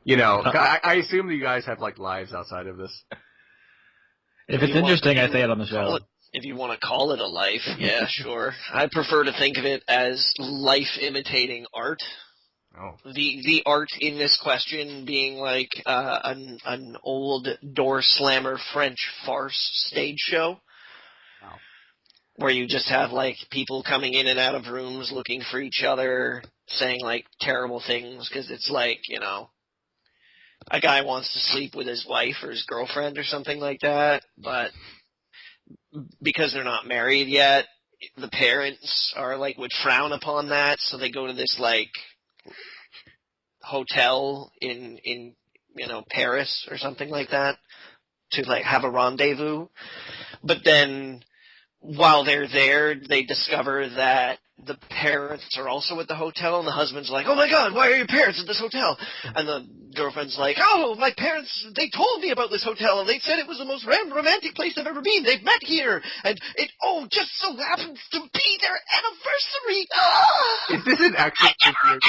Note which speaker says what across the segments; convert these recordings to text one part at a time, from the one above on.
Speaker 1: You know, I assume that you guys have, like, lives outside of this.
Speaker 2: If it's interesting, I say it on the show.
Speaker 3: If you want to call it a life, yeah, sure. I prefer to think of it as life imitating art.
Speaker 1: Oh.
Speaker 3: The art in this question being like an old door slammer French farce stage show.
Speaker 1: Wow.
Speaker 3: Where you just have like people coming in and out of rooms looking for each other, saying like terrible things because it's like, you know, a guy wants to sleep with his wife or his girlfriend or something like that, but because they're not married yet, the parents are like would frown upon that, so they go to this like hotel in you know Paris or something like that to like have a rendezvous. But then while they're there, they discover that the parents are also at the hotel, and the husband's like, "Oh my God, why are your parents at this hotel?" And the girlfriend's like, "Oh, my parents, they told me about this hotel, and they said it was the most romantic place I've ever been. They've met here, and it, just so happens to be their anniversary."
Speaker 1: Is this an actual movie?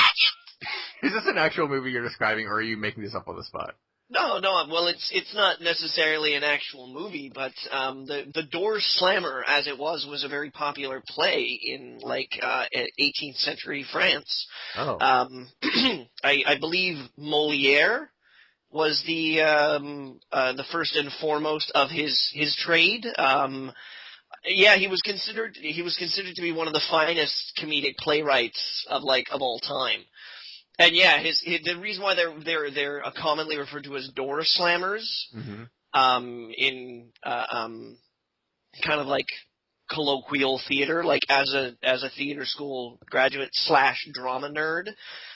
Speaker 1: Is this an actual movie you're describing, or are you making this up on the spot?
Speaker 3: No. Well, it's not necessarily an actual movie, but the Door Slammer, as it was a very popular play in like 18th century France.
Speaker 1: Oh.
Speaker 3: I believe Molière was the first and foremost of his trade. Yeah, he was considered to be one of the finest comedic playwrights of all time. And yeah, the reason why they're commonly referred to as door slammers, in kind of like colloquial theater, like as a theater school graduate / drama nerd,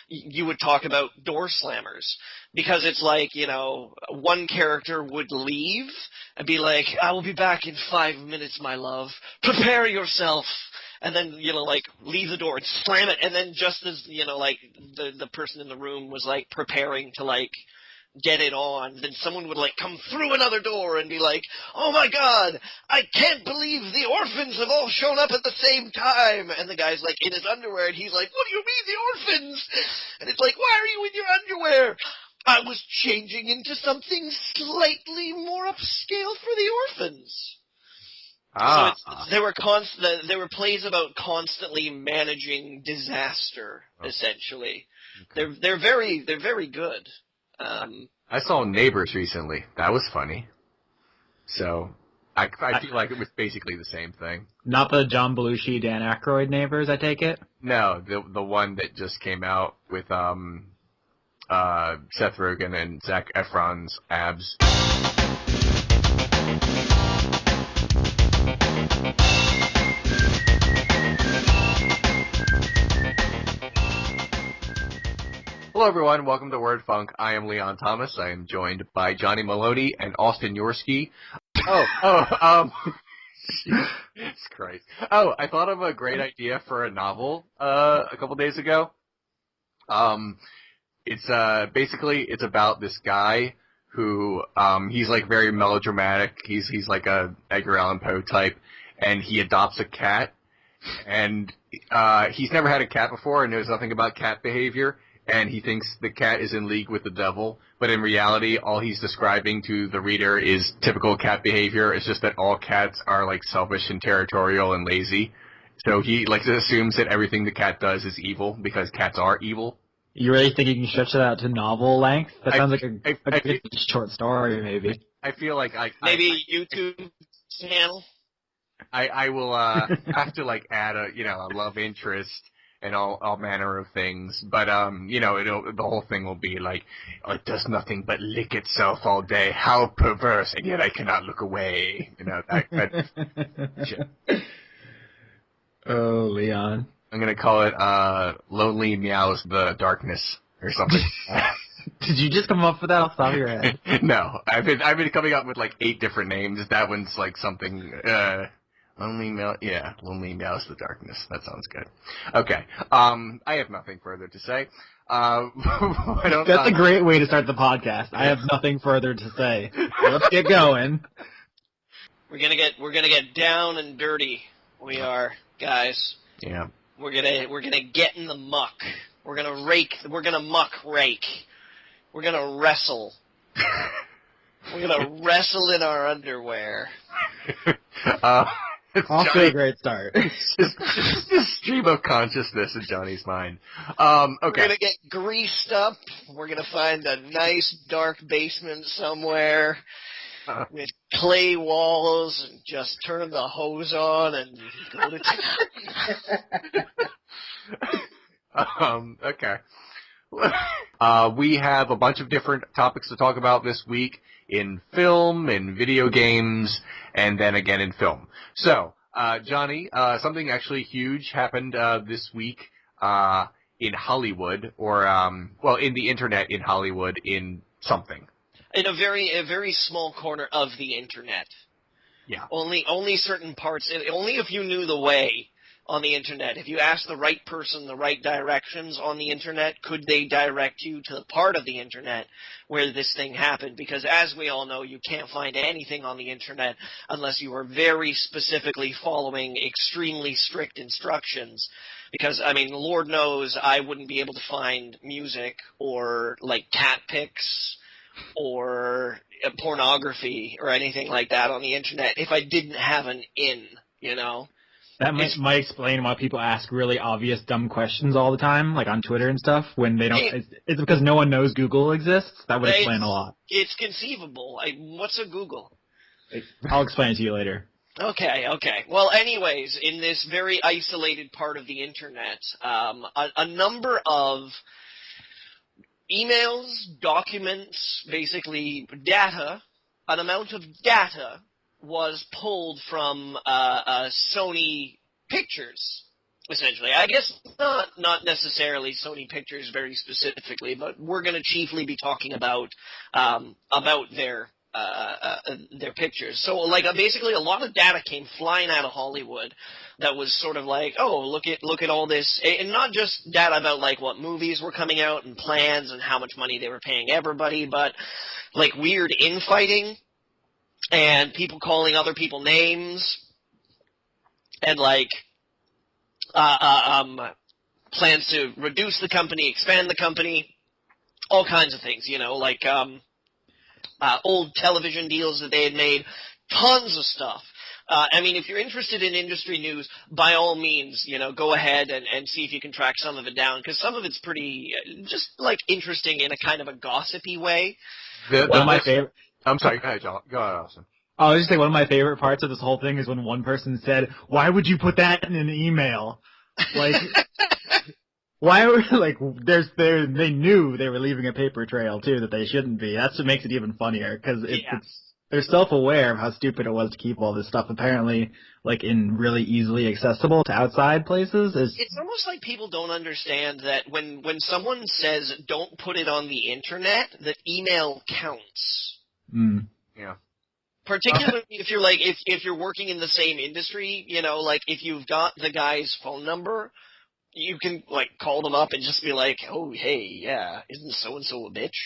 Speaker 3: you would talk about door slammers because it's like, you know, one character would leave and be like, "I will be back in 5 minutes, my love. Prepare yourself." And then, you know, like, leave the door and slam it. And then just as, you know, like, the person in the room was, like, preparing to, like, get it on, then someone would, like, come through another door and be like, "Oh, my God, I can't believe the orphans have all shown up at the same time." And the guy's, like, in his underwear, and he's like, "What do you mean, the orphans?" And it's like, "Why are you in your underwear?" "I was changing into something slightly more upscale for the orphans." So there were plays about constantly managing disaster, essentially. Okay. They're very good.
Speaker 1: I saw Neighbors recently. That was funny. So I feel like it was basically the same thing.
Speaker 2: Not the John Belushi, Dan Aykroyd Neighbors, I take it?
Speaker 1: No, the one that just came out with Seth Rogen and Zac Efron's abs. Hello, everyone. Welcome to Word Funk. I am Leon Thomas. I am joined by Johnny Maloney and Austin Yorsky. Jesus Christ. Oh, I thought of a great idea for a novel a couple days ago. It's basically it's about this guy who he's like very melodramatic. He's like a Edgar Allan Poe type, and he adopts a cat, and he's never had a cat before and knows nothing about cat behavior. And he thinks the cat is in league with the devil, but in reality, all he's describing to the reader is typical cat behavior. It's just that all cats are, like, selfish and territorial and lazy. So he, like, assumes that everything the cat does is evil because cats are evil.
Speaker 2: You really think you can stretch that out to novel length? That sounds like a good short story, maybe.
Speaker 1: I feel like
Speaker 3: maybe a YouTube channel?
Speaker 1: I will have to, like, add a love interest and all manner of things, but the whole thing will be like, it does nothing but lick itself all day. How perverse, and yet I cannot look away. That shit.
Speaker 2: Oh, Leon.
Speaker 1: I'm gonna call it Lonely Meows the Darkness or something.
Speaker 2: Did you just come up with that off the top of your head?
Speaker 1: No, I've been coming up with like 8 different names. That one's like something. Lonely Meows the Darkness. That sounds good. Okay. I have nothing further to say.
Speaker 2: That's a great way to start the podcast. I have nothing further to say. Let's get going.
Speaker 3: We're gonna get down and dirty. We are, guys.
Speaker 1: Yeah.
Speaker 3: We're gonna get in the muck. We're gonna muck rake. We're gonna wrestle. We're gonna wrestle in our underwear.
Speaker 2: Off to a great start.
Speaker 1: just stream of consciousness in Johnny's mind. Okay.
Speaker 3: We're gonna get greased up. We're gonna find a nice dark basement somewhere with clay walls and just turn the hose on and go to town.
Speaker 1: Okay. We have a bunch of different topics to talk about this week in film, in video games, and then again in film. So, Johnny, something actually huge happened this week in Hollywood, or in the internet in Hollywood, in something.
Speaker 3: In a very small corner of the internet.
Speaker 1: Yeah.
Speaker 3: Only certain parts. Only if you knew the way on the internet. If you asked the right person the right directions on the internet, could they direct you to the part of the internet where this thing happened? Because as we all know, you can't find anything on the internet unless you are very specifically following extremely strict instructions. Because, I mean, Lord knows I wouldn't be able to find music or, like, cat pics or pornography or anything like that on the internet if I didn't have an in, you know?
Speaker 2: That might explain why people ask really obvious dumb questions all the time, like on Twitter and stuff, when they don't. It's because no one knows Google exists. That would explain a lot.
Speaker 3: It's conceivable. What's a Google?
Speaker 2: I'll explain it to you later.
Speaker 3: Okay. Well, anyways, in this very isolated part of the internet, a number of emails, documents, basically data, an amount of data was pulled from Sony Pictures, essentially. I guess not necessarily Sony Pictures very specifically, but we're going to chiefly be talking about their pictures. So, like, basically a lot of data came flying out of Hollywood that was sort of like, oh, look at all this, and not just data about, like, what movies were coming out and plans and how much money they were paying everybody, but, like, weird infighting and people calling other people names and, like, plans to reduce the company, expand the company, all kinds of things, you know, like, old television deals that they had made, tons of stuff. I mean, if you're interested in industry news, by all means, you know, go ahead and see if you can track some of it down, because some of it's pretty, just, like, interesting in a kind of a gossipy way.
Speaker 2: One of my favorite...
Speaker 1: I'm sorry, go ahead, John. Go ahead, Austin.
Speaker 2: I was just saying, one of my favorite parts of this whole thing is when one person said, "Why would you put that in an email?" Like, why were, like, they knew they were leaving a paper trail, too, that they shouldn't be. That's what makes it even funnier, because they're self-aware of how stupid it was to keep all this stuff, apparently, like, in really easily accessible to outside places.
Speaker 3: It's almost like people don't understand that when someone says, don't put it on the internet, that email counts.
Speaker 2: Mm.
Speaker 1: Yeah.
Speaker 3: Particularly if you're like if you're working in the same industry, you know, like if you've got the guy's phone number, you can like call them up and just be like, "Oh, hey, yeah, isn't so and so a bitch?"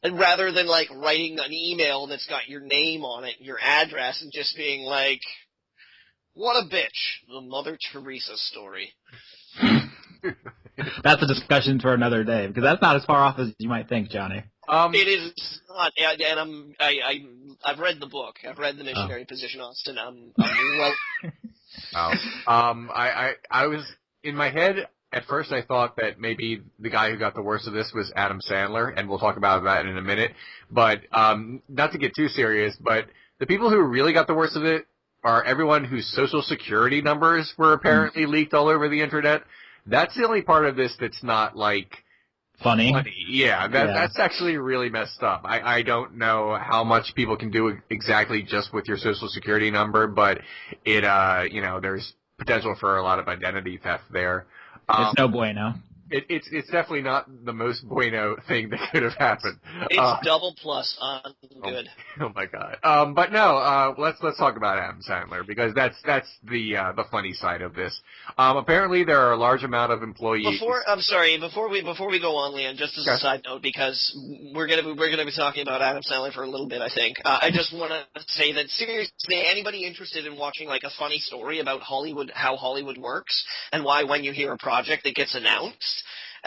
Speaker 3: And rather than like writing an email that's got your name on it, your address, and just being like, "What a bitch," the Mother Teresa story.
Speaker 2: That's a discussion for another day, because that's not as far off as you might think, Johnny.
Speaker 3: It is not, and I've read the book. I've read The Missionary Position, Austin. I'm well.
Speaker 1: I was in my head at first. I thought that maybe the guy who got the worst of this was Adam Sandler, and we'll talk about that in a minute. But not to get too serious, but the people who really got the worst of it are everyone whose social security numbers were apparently leaked all over the internet. That's the only part of this that's not like.
Speaker 2: Funny.
Speaker 1: Yeah, that's actually really messed up. I don't know how much people can do exactly just with your social security number, but it, there's potential for a lot of identity theft there.
Speaker 2: It's no bueno.
Speaker 1: It's definitely not the most bueno thing that could have happened.
Speaker 3: It's double plus on good.
Speaker 1: Oh my god. But no, let's talk about Adam Sandler, because that's the funny side of this. Apparently there are a large amount of employees.
Speaker 3: Before we go on, Leon, just as a side note, because we're gonna be talking about Adam Sandler for a little bit, I think. I just want to say that seriously, anybody interested in watching like a funny story about Hollywood, how Hollywood works, and why when you hear a project that gets announced,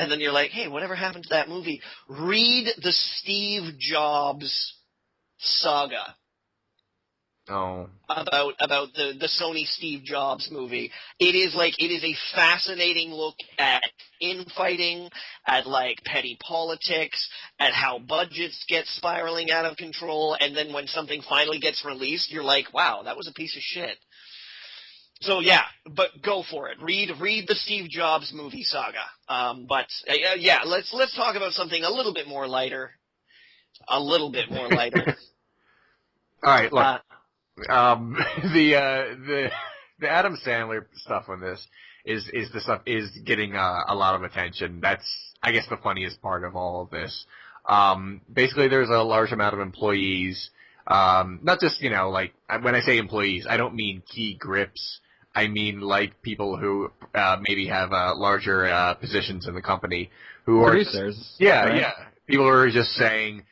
Speaker 3: and then you're like, hey, whatever happened to that movie? Read the Steve Jobs saga.
Speaker 1: Oh.
Speaker 3: About the Sony Steve Jobs movie. It is a fascinating look at infighting, at like petty politics, at how budgets get spiraling out of control, and then when something finally gets released, you're like, wow, that was a piece of shit. So yeah, but go for it. Read the Steve Jobs movie saga. Yeah, let's talk about something a little bit more lighter. All
Speaker 1: right, look. The Adam Sandler stuff on this is getting a lot of attention. That's, I guess, the funniest part of all of this. Basically, there's a large amount of employees. Not just, like, when I say employees, I don't mean key grips. I mean, like, people who maybe have larger positions in the company who
Speaker 2: producers.
Speaker 1: Yeah. People who are just saying,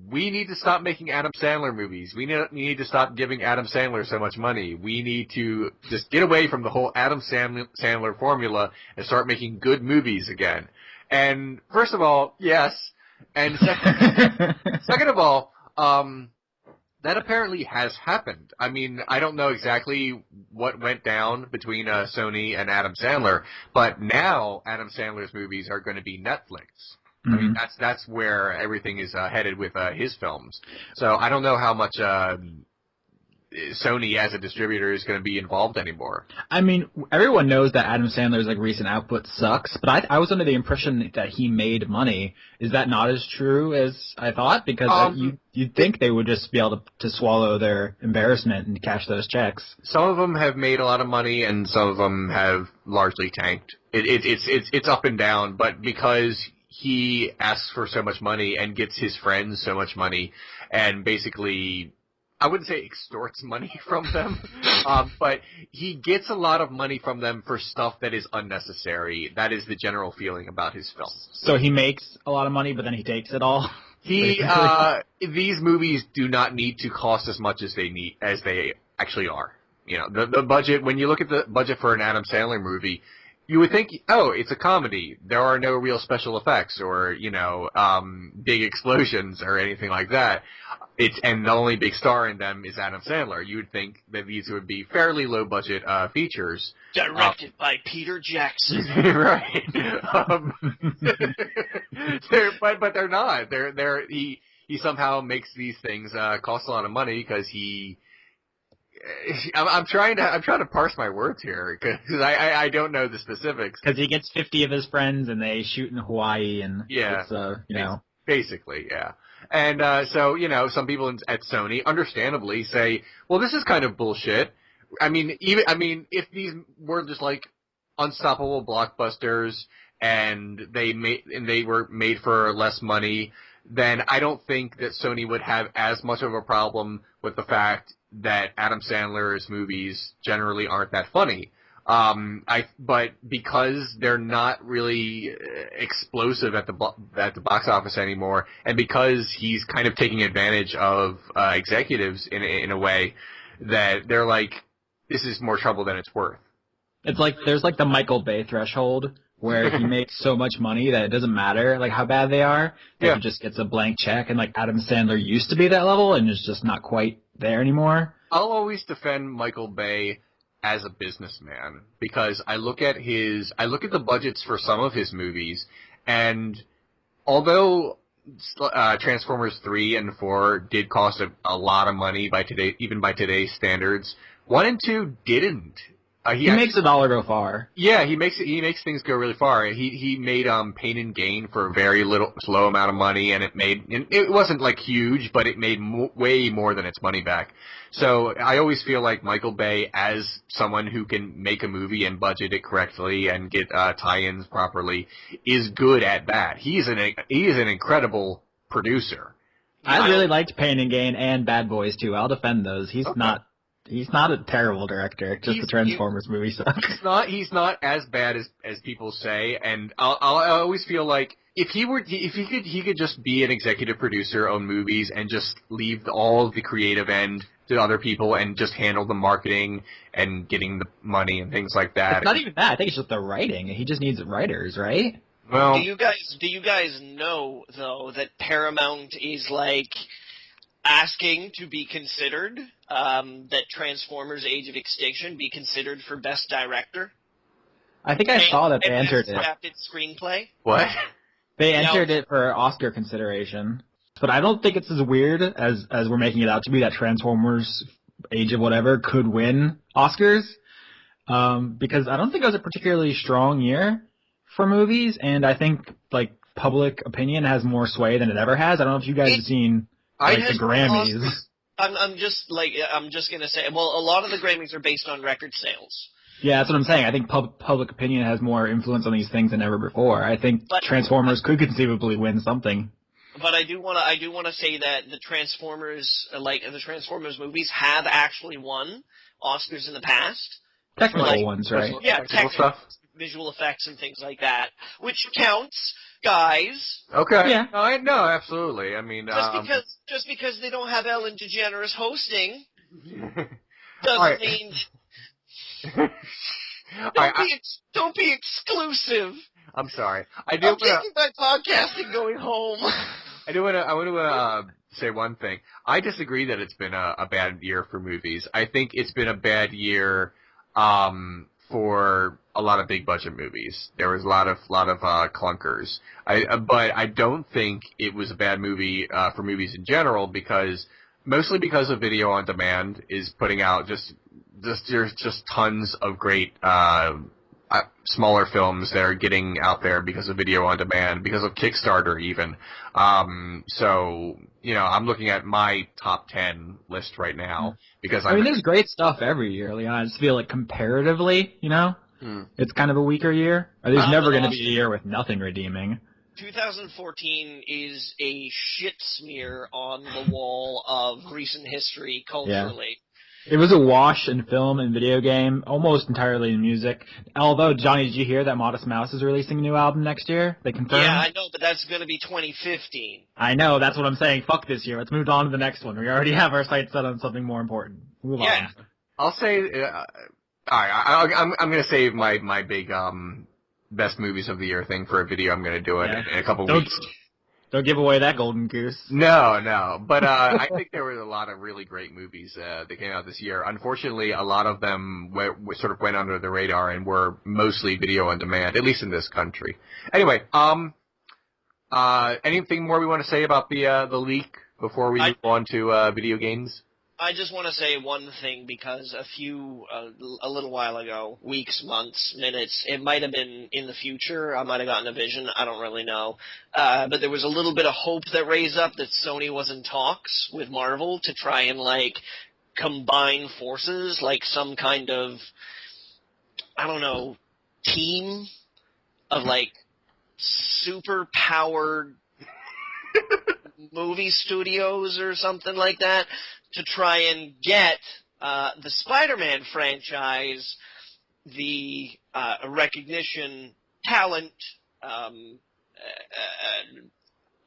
Speaker 1: we need to stop making Adam Sandler movies. We need to stop giving Adam Sandler so much money. We need to just get away from the whole Adam Sandler formula and start making good movies again. And first of all, yes. And second of all, that apparently has happened. I mean, I don't know exactly what went down between Sony and Adam Sandler, but now Adam Sandler's movies are going to be Netflix. I mean, that's where everything is headed with his films. So I don't know how much Sony as a distributor is going to be involved anymore. I mean,
Speaker 2: everyone knows that Adam Sandler's recent output sucks, but I was under the impression that he made money. Is that not as true as I thought? Because you'd think they would just be able to swallow their embarrassment and cash those checks.
Speaker 1: Some of them have made a lot of money, and some of them have largely tanked. It's up and down, but because he asks for so much money and gets his friends so much money and basically, I wouldn't say extorts money from them, but he gets a lot of money from them for stuff that is unnecessary. That is the general feeling about his films.
Speaker 2: So he makes a lot of money, but then he takes it all?
Speaker 1: These movies do not need to cost as much as they actually are. The budget, when you look at the budget for an Adam Sandler movie, you would think, oh, it's a comedy. There are no real special effects or, big explosions or anything like that. And the only big star in them is Adam Sandler. You would think that these would be fairly low-budget features.
Speaker 3: Directed by Peter Jackson.
Speaker 1: Right. But they're not. He somehow makes these things cost a lot of money because he... I'm trying to parse my words here because I don't know the specifics.
Speaker 2: Because he gets 50 of his friends and they shoot in Hawaii and
Speaker 1: basically, yeah. And so some people at Sony understandably say, well, this is kind of bullshit. I mean, if these were just like unstoppable blockbusters and they were made for less money, then I don't think that Sony would have as much of a problem with the fact that Adam Sandler's movies generally aren't that funny. But because they're not really explosive at the box office anymore, and because he's kind of taking advantage of executives in a way that they're like, this is more trouble than it's worth.
Speaker 2: It's like there's like the Michael Bay threshold where he makes so much money that it doesn't matter like how bad they are. That he just gets a blank check, and like Adam Sandler used to be that level and is just not quite there anymore.
Speaker 1: I'll always defend Michael Bay as a businessman because I look at the budgets for some of his movies, and although Transformers 3 and 4 did cost a lot of money by today's standards, 1 and 2 didn't.
Speaker 2: He makes a dollar go far.
Speaker 1: Yeah, he makes things go really far. He made Pain and Gain for a very slow amount of money, and it wasn't like huge, but it made way more than its money back. So I always feel like Michael Bay, as someone who can make a movie and budget it correctly and get tie-ins properly, is good at that. He is an incredible producer.
Speaker 2: I really liked Pain and Gain and Bad Boys too. I'll defend those. He's not a terrible director. Just the Transformers movie sucks.
Speaker 1: He's not as bad as people say, and I always feel like if he could just be an executive producer, own movies, and just leave all of the creative end to other people and just handle the marketing and getting the money and things like that.
Speaker 2: It's not even that. I think it's just the writing. He just needs writers, right?
Speaker 1: Well,
Speaker 3: do you guys know though that Paramount is like asking to be considered that Transformers: Age of Extinction be considered for Best Director?
Speaker 2: I think I saw that they
Speaker 3: and
Speaker 2: entered
Speaker 3: Best
Speaker 2: it.
Speaker 3: Adapted Screenplay.
Speaker 1: what?
Speaker 2: They entered it for Oscar consideration. But I don't think it's as weird as we're making it out to be that Transformers Age of whatever could win Oscars. Because I don't think it was a particularly strong year for movies, and I think like public opinion has more sway than it ever has. I don't know if you guys have seen like the Grammys.
Speaker 3: I'm just gonna say, well, a lot of the Grammys are based on record sales.
Speaker 2: Yeah, that's what I'm saying. I think public opinion has more influence on these things than ever before. I think Transformers could conceivably win something.
Speaker 3: But I do want to say that the Transformers movies have actually won Oscars in the past.
Speaker 2: Technical ones, right?
Speaker 3: Yeah,
Speaker 1: technical stuff.
Speaker 3: Visual effects and things like that, which counts, guys.
Speaker 1: Okay.
Speaker 2: Yeah.
Speaker 1: No, absolutely. I mean,
Speaker 3: Just because they don't have Ellen DeGeneres hosting
Speaker 1: All right.
Speaker 3: doesn't mean.
Speaker 1: All
Speaker 3: Don't be exclusive.
Speaker 1: I'm sorry.
Speaker 3: I'm taking my podcast and going home.
Speaker 1: I want to say one thing. I disagree that it's been a bad year for movies. I think it's been a bad year for a lot of big budget movies. There was a lot of clunkers. But I don't think it was a bad movie for movies in general mostly because of video on demand is putting out there's just tons of great smaller films that are getting out there because of video on demand, because of Kickstarter even. So, I'm looking at my top 10 list right now because
Speaker 2: there's great stuff every year, Leon. I just feel like comparatively, it's kind of a weaker year. Or there's never going to be a year with nothing redeeming.
Speaker 3: 2014 is a shit smear on the wall of recent history culturally.
Speaker 2: Yeah. It was a wash in film and video game, almost entirely in music. Although, Johnny, did you hear that Modest Mouse is releasing a new album next year? They confirmed?
Speaker 3: Yeah, I know, but that's going to be 2015.
Speaker 2: I know, that's what I'm saying. Fuck this year. Let's move on to the next one. We already have our sights set on something more important. Move on.
Speaker 1: I'll say, all right, I'm going to save my big best movies of the year thing for a video. I'm going to do it in a couple weeks.
Speaker 2: Don't give away that golden goose.
Speaker 1: No. But I think there were a lot of really great movies that came out this year. Unfortunately, a lot of them sort of went under the radar and were mostly video on demand, at least in this country. Anyway, anything more we want to say about the leak before we move on to video games?
Speaker 3: I just want to say one thing because a little while ago, weeks, months, minutes, it might have been in the future, I might have gotten a vision, I don't really know, but there was a little bit of hope that raised up that Sony was in talks with Marvel to try and, combine forces, like some kind of, I don't know, team of, super-powered movie studios or something like that, to try and get the Spider-Man franchise the recognition, talent,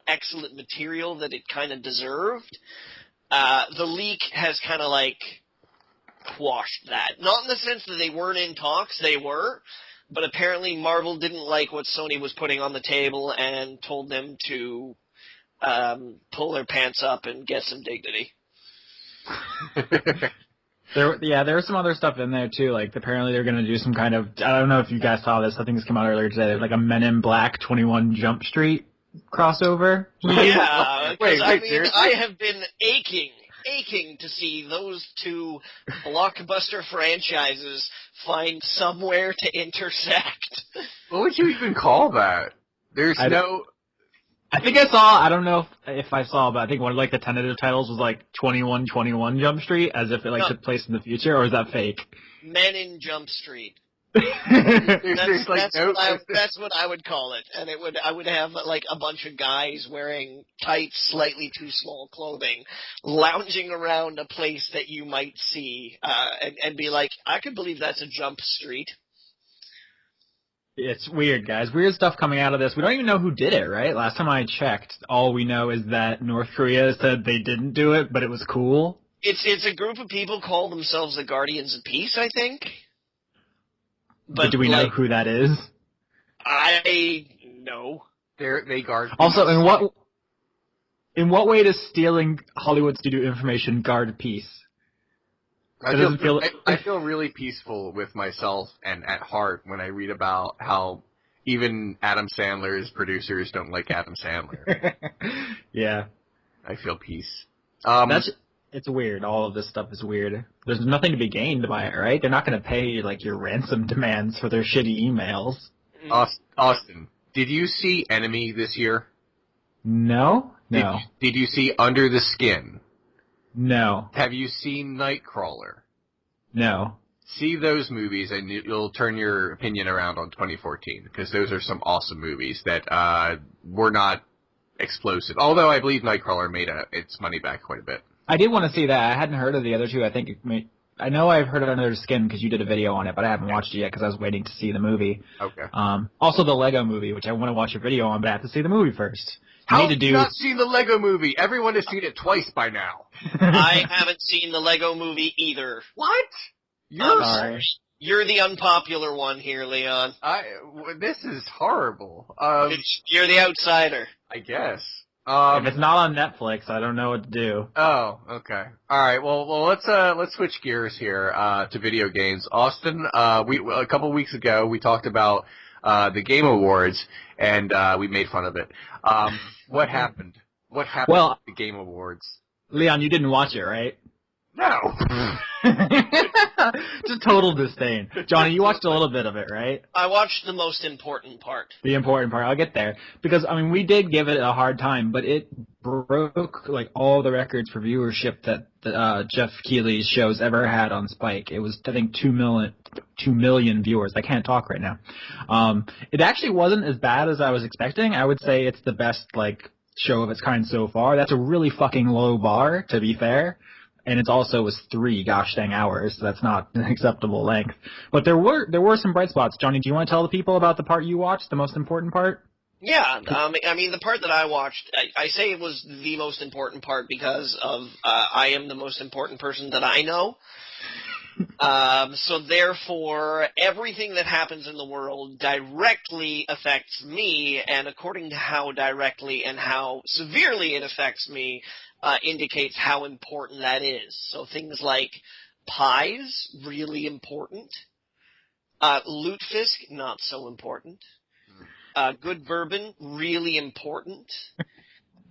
Speaker 3: excellent material that it kind of deserved. The leak has kind of quashed that. Not in the sense that they weren't in talks, they were, but apparently Marvel didn't like what Sony was putting on the table and told them to pull their pants up and get some dignity.
Speaker 2: There was some other stuff in there too. Apparently they're going to do some kind of, I don't know if you guys saw this. I think this came out earlier today. There's a Men in Black 21 Jump Street crossover.
Speaker 3: Yeah,
Speaker 1: wait,
Speaker 3: I have been aching to see those two blockbuster franchises find somewhere to intersect.
Speaker 1: What would you even call that?
Speaker 2: I think I saw, I don't know if I saw, but I think one of the tentative titles was 2121 Jump Street, as if it took place in the future, or is that fake?
Speaker 3: Men in Jump Street.
Speaker 1: That's
Speaker 3: what I would call it, and I would have a bunch of guys wearing tight, slightly too small clothing, lounging around a place that you might see, and be like, I could believe that's a Jump Street.
Speaker 2: It's weird, guys. Weird stuff coming out of this. We don't even know who did it, right? Last time I checked, all we know is that North Korea said they didn't do it, but it was cool.
Speaker 3: It's a group of people call themselves the Guardians of Peace, I think.
Speaker 2: But do we know who that is?
Speaker 3: No.
Speaker 1: They guard.
Speaker 2: Also, in what way does stealing Hollywood studio information guard peace?
Speaker 1: I feel really peaceful with myself and at heart when I read about how even Adam Sandler's producers don't like Adam Sandler.
Speaker 2: Yeah.
Speaker 1: I feel peace.
Speaker 2: It's weird. All of this stuff is weird. There's nothing to be gained by it, right? They're not going to pay like your ransom demands for their shitty emails.
Speaker 1: Austin, did you see Enemy this year?
Speaker 2: No.
Speaker 1: Did you see Under the Skin?
Speaker 2: No.
Speaker 1: Have you seen Nightcrawler?
Speaker 2: No.
Speaker 1: See those movies, and you'll turn your opinion around on 2014, because those are some awesome movies that were not explosive. Although I believe Nightcrawler made its money back quite a bit.
Speaker 2: I did want to see that. I hadn't heard of the other two. I know I've heard of Under the Skin because you did a video on it, but I haven't watched it yet because I was waiting to see the movie.
Speaker 1: Okay.
Speaker 2: Also the Lego movie, which I want to watch a video on, but I have to see the movie first.
Speaker 1: How have you not seen the Lego movie? Everyone has seen it twice by now.
Speaker 3: I haven't seen the Lego movie either.
Speaker 1: What?
Speaker 3: You're the unpopular one here, Leon.
Speaker 1: This is horrible.
Speaker 3: You're the outsider.
Speaker 1: I guess.
Speaker 2: If it's not on Netflix, I don't know what to do.
Speaker 1: Oh, okay. All right. Well, let's switch gears here to video games. Austin, a couple weeks ago we talked about the Game Awards and we made fun of it. What happened? What happened at the Game Awards?
Speaker 2: Leon, you didn't watch it, right?
Speaker 1: No.
Speaker 2: Just total disdain. Johnny, you watched a little bit of it, right? I
Speaker 3: watched the most important part.
Speaker 2: The important part. I'll get there. Because, I mean, we did give it a hard time, but it broke, like, all the records for viewership that Jeff Keighley's shows ever had on Spike. It was, I think, 2 million viewers. I can't talk right now. It actually wasn't as bad as I was expecting. I would say it's the best, like, show of its kind so far. That's a really fucking low bar, to be fair. And it also was 3 gosh dang hours, so that's not an acceptable length. But there were some bright spots. Johnny, do you want to tell the people about the part you watched, the most important part?
Speaker 3: Yeah, I mean, the part that I watched, I say it was the most important part because of I am the most important person that I know. So therefore, everything that happens in the world directly affects me, and according to how directly and how severely it affects me, indicates how important that is. So things like pies, really important. Lutefisk, not so important. Good bourbon, really important.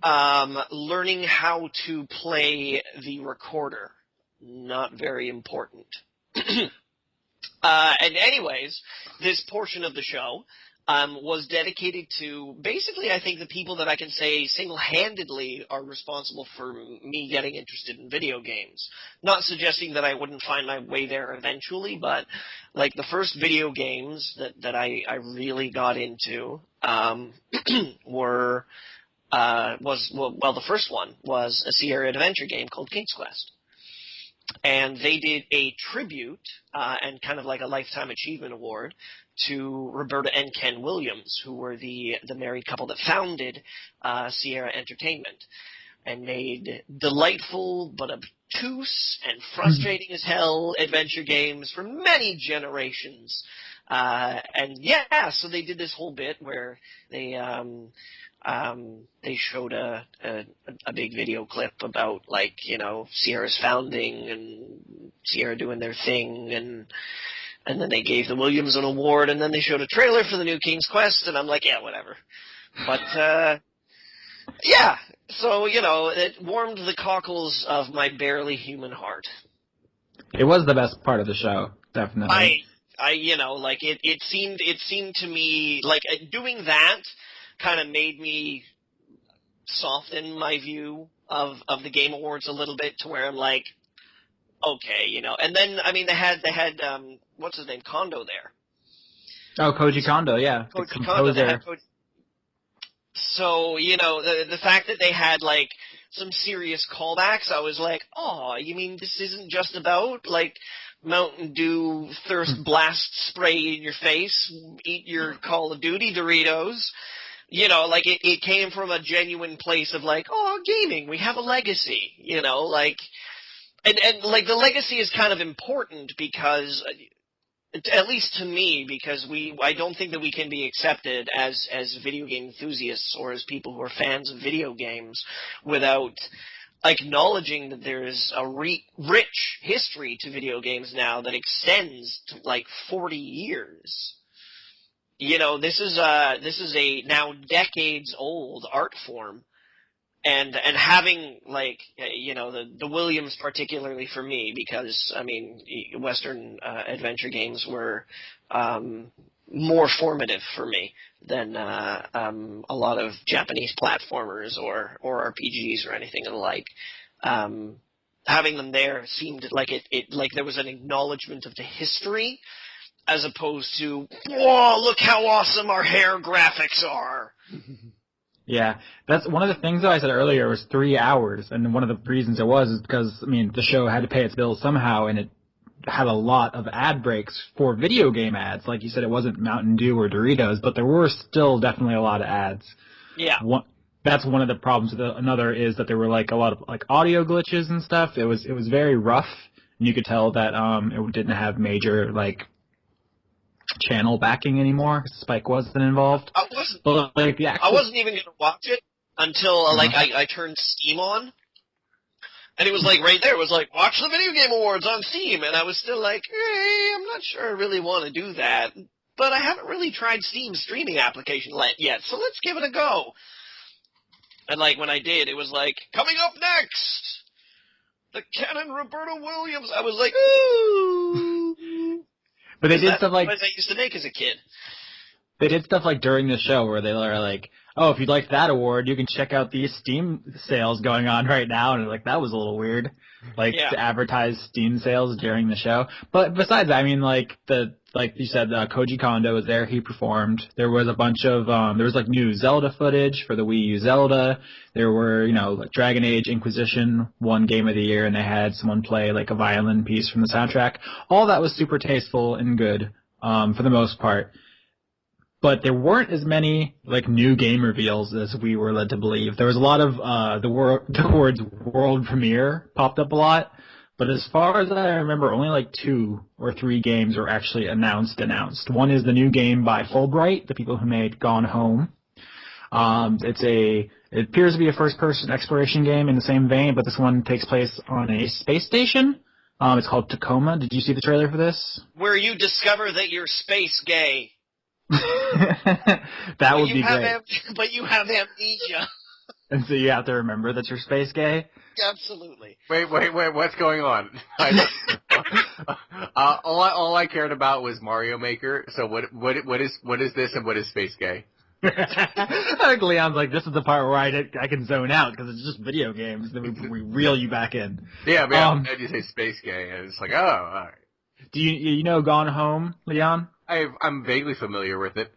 Speaker 3: Learning how to play the recorder, not very important. And anyways, this portion of the show was dedicated to basically, I think, the people that I can say single-handedly are responsible for me getting interested in video games. Not suggesting that I wouldn't find my way there eventually, but like the first video games that I really got into the first one was a Sierra adventure game called King's Quest. And they did a tribute and kind of like a Lifetime Achievement Award to Roberta and Ken Williams, who were the married couple that founded Sierra Entertainment and made delightful but obtuse and frustrating as hell adventure games for many generations. And yeah, so they did this whole bit where they showed a big video clip about, like, you know, Sierra's founding and Sierra doing their thing, and then they gave the Williams an award, and then they showed a trailer for the new King's Quest, and I'm like, yeah, whatever. But, yeah, so, you know, it warmed the cockles of my barely human heart.
Speaker 2: It was the best part of the show, definitely.
Speaker 3: You know, like, it seemed to me, like, doing that kind of made me soften my view of the Game Awards a little bit to where I'm like, okay, you know. And then, I mean, they had what's his name, Kondo there.
Speaker 2: Oh, Koji Kondo, yeah.
Speaker 3: Koji Kondo. So, you know, the fact that they had, like, some serious callbacks, I was like, oh, you mean this isn't just about, like, Mountain Dew thirst blast spray in your face, eat your Call of Duty Doritos. You know, like, it came from a genuine place of, like, oh, gaming, we have a legacy, you know, like, and like, the legacy is kind of important because at least to me, because I don't think that we can be accepted as video game enthusiasts or as people who are fans of video games without acknowledging that there is a rich history to video games now that extends to like 40 years. You know, this is a now decades old art form. And having, like, you know, the Williams particularly for me, because, I mean, Western adventure games were more formative for me than a lot of Japanese platformers or RPGs or anything of the like. Having them there seemed like like there was an acknowledgement of the history as opposed to, whoa, look how awesome our hair graphics are.
Speaker 2: Yeah, that's one of the things that I said earlier was 3 hours, and one of the reasons it was is because, I mean, the show had to pay its bills somehow, and it had a lot of ad breaks for video game ads. Like you said, it wasn't Mountain Dew or Doritos, but there were still definitely a lot of ads.
Speaker 3: Yeah.
Speaker 2: That's one of the problems. Another is that there were like a lot of like audio glitches and stuff. It was very rough, and you could tell that it didn't have major like channel backing anymore. Spike wasn't involved.
Speaker 3: I wasn't even going to watch it until like I turned Steam on, and it was like right there. It was like, watch the Video Game Awards on Steam, and I was still like, hey, I'm not sure I really want to do that, but I haven't really tried Steam's streaming application yet, so let's give it a go. And like when I did, it was like, coming up next, the Canon Roberta Williams. I was like, ooh.
Speaker 2: But they did stuff like
Speaker 3: what I used to make as a kid.
Speaker 2: They did stuff like during the show where they were like, oh, if you'd like that award, you can check out these Steam sales going on right now. And like, that was a little weird, like to advertise Steam sales during the show. But besides that, I mean, like you said, Koji Kondo was there. He performed. There was a bunch of, there was like new Zelda footage for the Wii U Zelda. There were, you know, like Dragon Age Inquisition won Game of the Year, and they had someone play like a violin piece from the soundtrack. All that was super tasteful and good, for the most part. But there weren't as many like new game reveals as we were led to believe. There was a lot of the words world premiere popped up a lot. But as far as I remember, only like 2 or 3 games were actually announced. One is the new game by Fulbright, the people who made Gone Home. It appears to be a first-person exploration game in the same vein, but this one takes place on a space station. It's called Tacoma. Did you see the trailer for this?
Speaker 3: Where you discover that you're space gay.
Speaker 2: That would be great.
Speaker 3: But you have amnesia.
Speaker 2: And so you have to remember that you're space gay?
Speaker 3: Absolutely.
Speaker 1: Wait, what's going on? All I cared about was Mario Maker. So what is this and what is Space Gay?
Speaker 2: I think Leon's like, this is the part where I can zone out because it's just video games. Then we reel you back in.
Speaker 1: Yeah, but you say Space Gay, and it's like, oh, all right.
Speaker 2: Do you know Gone Home, Leon?
Speaker 1: I'm vaguely familiar with it.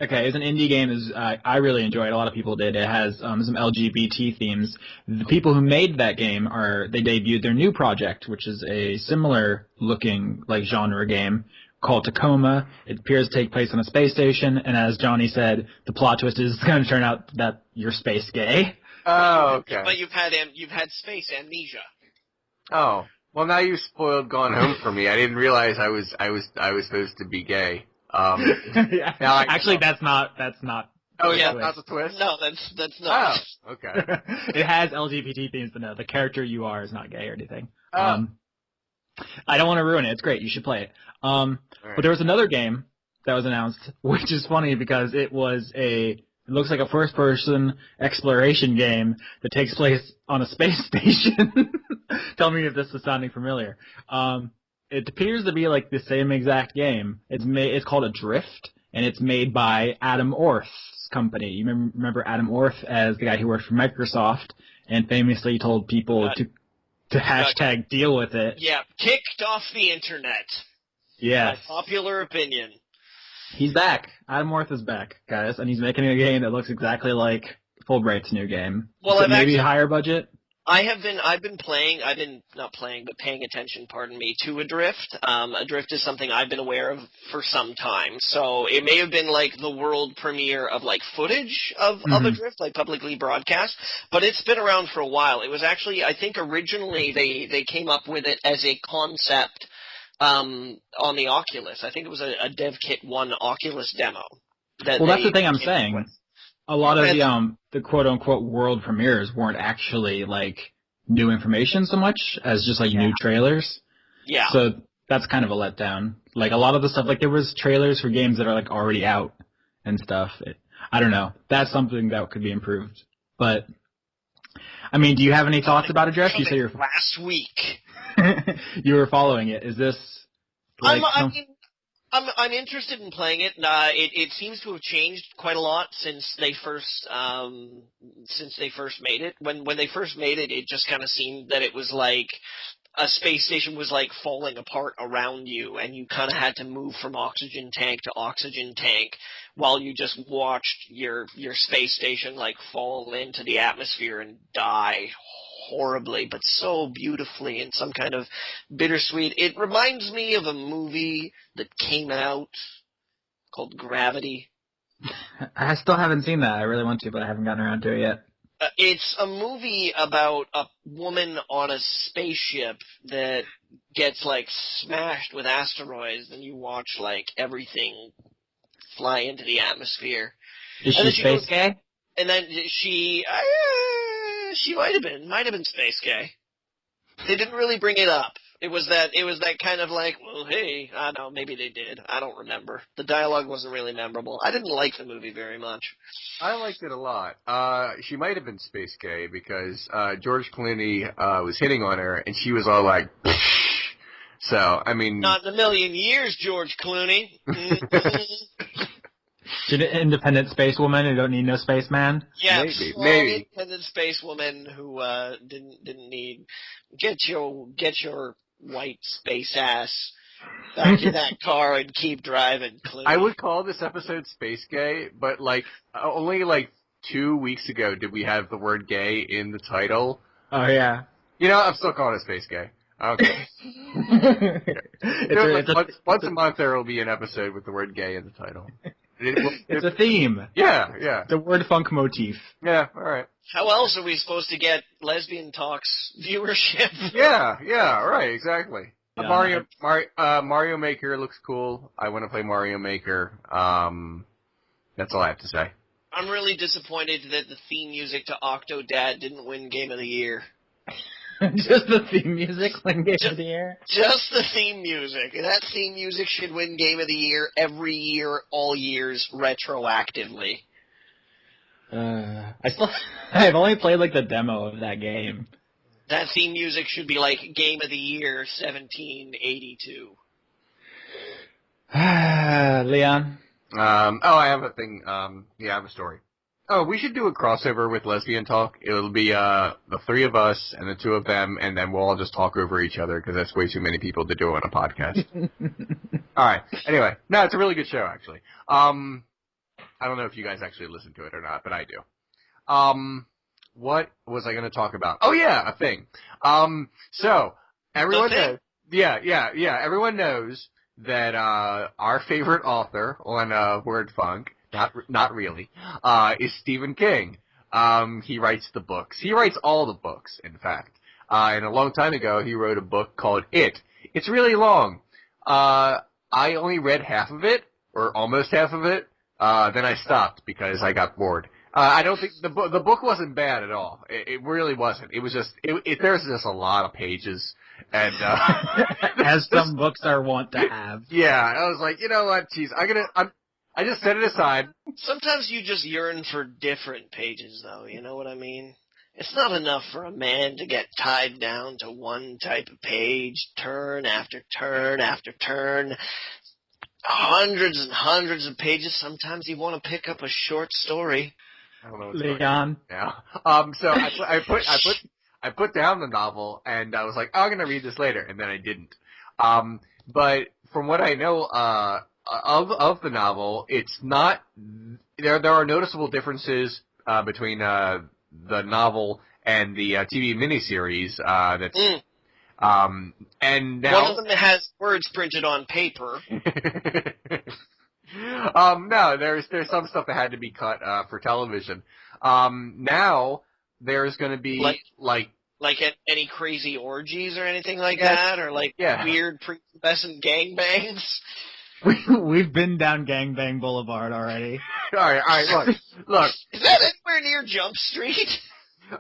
Speaker 2: Okay, it's an indie game. I really enjoyed it. A lot of people did. It has some LGBT themes. The people who made that game they debuted their new project, which is a similar looking like genre game called Tacoma. It appears to take place on a space station, and as Johnny said, the plot twist is it's going to turn out that you're space gay.
Speaker 1: Oh, okay.
Speaker 3: But you've had space amnesia.
Speaker 1: Oh, well, now you've spoiled Gone Home for me. I didn't realize I was supposed to be gay.
Speaker 2: Yeah. Actually, that's not.
Speaker 1: Oh, yeah, that's a twist.
Speaker 3: No, that's not.
Speaker 1: Oh, okay.
Speaker 2: It has LGBT themes, but no, the character you are is not gay or anything.
Speaker 1: Oh.
Speaker 2: I don't want to ruin it. It's great. You should play it.
Speaker 1: Right.
Speaker 2: But there was another game that was announced, which is funny because it looks like a first-person exploration game that takes place on a space station. Tell me if this is sounding familiar. It appears to be like the same exact game. It's called Adrift, and it's made by Adam Orth's company. You remember Adam Orth as the guy who worked for Microsoft and famously told people to hashtag deal with it.
Speaker 3: Yeah, kicked off the internet.
Speaker 2: Yes.
Speaker 3: By popular opinion.
Speaker 2: He's back. Adam Orth is back, guys, and he's making a game that looks exactly like Fulbright's new game.
Speaker 3: Well,
Speaker 2: maybe higher budget.
Speaker 3: I've been paying attention, to Adrift. Adrift is something I've been aware of for some time. So it may have been like the world premiere of like footage of Adrift, like publicly broadcast, but it's been around for a while. It was actually, I think originally they came up with it as a concept on the Oculus. I think it was a DevKit 1 Oculus demo.
Speaker 2: Well, that's the thing I'm saying. A lot of the quote-unquote world premieres weren't actually, like, new information so much as just, like, new trailers.
Speaker 3: Yeah.
Speaker 2: So that's kind of a letdown. Like, a lot of the stuff, like, there was trailers for games that are, like, already out and stuff. I don't know. That's something that could be improved. But, I mean, do you have any thoughts about it, Jeff? You say you're...
Speaker 3: Last week.
Speaker 2: You were following it. Is this... Like,
Speaker 3: I'm interested in playing it. It seems to have changed quite a lot since they first made it. When they first made it, it just kind of seemed that it was like a space station was like falling apart around you, and you kind of had to move from oxygen tank to oxygen tank while you just watched your space station like fall into the atmosphere and die horribly, but so beautifully in some kind of bittersweet. It reminds me of a movie that came out called Gravity.
Speaker 2: I still haven't seen that. I really want to, but I haven't gotten around to it yet.
Speaker 3: It's a movie about a woman on a spaceship that gets, like, smashed with asteroids, and you watch, like, everything fly into the atmosphere.
Speaker 2: Is she space gay?
Speaker 3: And then she might have been space gay. They didn't really bring it up. It was that kind of like, well, hey, I don't know, maybe they did. I don't remember. The dialogue wasn't really memorable. I didn't like the movie very much.
Speaker 1: I liked it a lot. She might have been space gay because George Clooney was hitting on her, and she was all like, so, I mean...
Speaker 3: Not in a million years, George Clooney.
Speaker 2: She's an independent space woman who don't need no spaceman?
Speaker 3: Yeah,
Speaker 1: maybe.
Speaker 3: Independent space woman who didn't need... Get your white space ass back in that car and keep driving, Clooney.
Speaker 1: I would call this episode Space Gay, but like only like 2 weeks ago did we have the word gay in the title.
Speaker 2: Oh yeah.
Speaker 1: You know, I'm still calling it Space Gay. Okay. Once a month there will be an episode with the word gay in the title.
Speaker 2: It's a theme.
Speaker 1: Yeah.
Speaker 2: The word funk motif.
Speaker 1: Yeah, all right.
Speaker 3: How else are we supposed to get Lesbian Talks viewership?
Speaker 1: Yeah, right, exactly.
Speaker 2: Yeah.
Speaker 1: Mario Maker looks cool. I want to play Mario Maker. That's all I have to say.
Speaker 3: I'm really disappointed that the theme music to Octodad didn't win Game of the Year.
Speaker 2: Just the theme music win Game of the Year?
Speaker 3: Just the theme music. That theme music should win Game of the Year every year, all years, retroactively.
Speaker 2: I've only played like the demo of that game.
Speaker 3: That theme music should be like Game of the Year 1782.
Speaker 2: Leon?
Speaker 1: I have a thing. I have a story. Oh, we should do a crossover with Lesbian Talk. It'll be the three of us and the two of them, and then we'll all just talk over each other because that's way too many people to do on a podcast. All right. Anyway, no, it's a really good show, actually. I don't know if you guys actually listen to it or not, but I do. What was I going to talk about? Oh, yeah, a thing. So, everyone knows... Yeah. Everyone knows that our favorite author on WordFunk, not really, is Stephen King. He writes the books. He writes all the books, in fact. And a long time ago, he wrote a book called It. It's really long. I only read half of it, or almost half of it. Then I stopped because I got bored. I don't think the book wasn't bad at all. It really wasn't. It was just there's just a lot of pages, and
Speaker 2: as some books are wont to have.
Speaker 1: Yeah, I was like, you know what? Geez, I just set it aside.
Speaker 3: Sometimes you just yearn for different pages, though. You know what I mean? It's not enough for a man to get tied down to one type of page, turn after turn after turn. Hundreds and hundreds of pages. Sometimes you want to pick up a short story.
Speaker 1: I don't know what's
Speaker 2: going on
Speaker 1: now. So I put down the novel, and I was like, oh, I'm gonna read this later, and then I didn't. But from what I know of the novel, it's not there. There are noticeable differences between the novel and the TV miniseries. And now
Speaker 3: one of them has words printed on paper.
Speaker 1: No, there's some stuff that had to be cut for television. Now there's going to be like
Speaker 3: Like any crazy orgies or anything like that, or like weird prepubescent gangbangs.
Speaker 2: We've been down Gangbang Boulevard already.
Speaker 1: All right, look.
Speaker 3: Is that anywhere near Jump Street?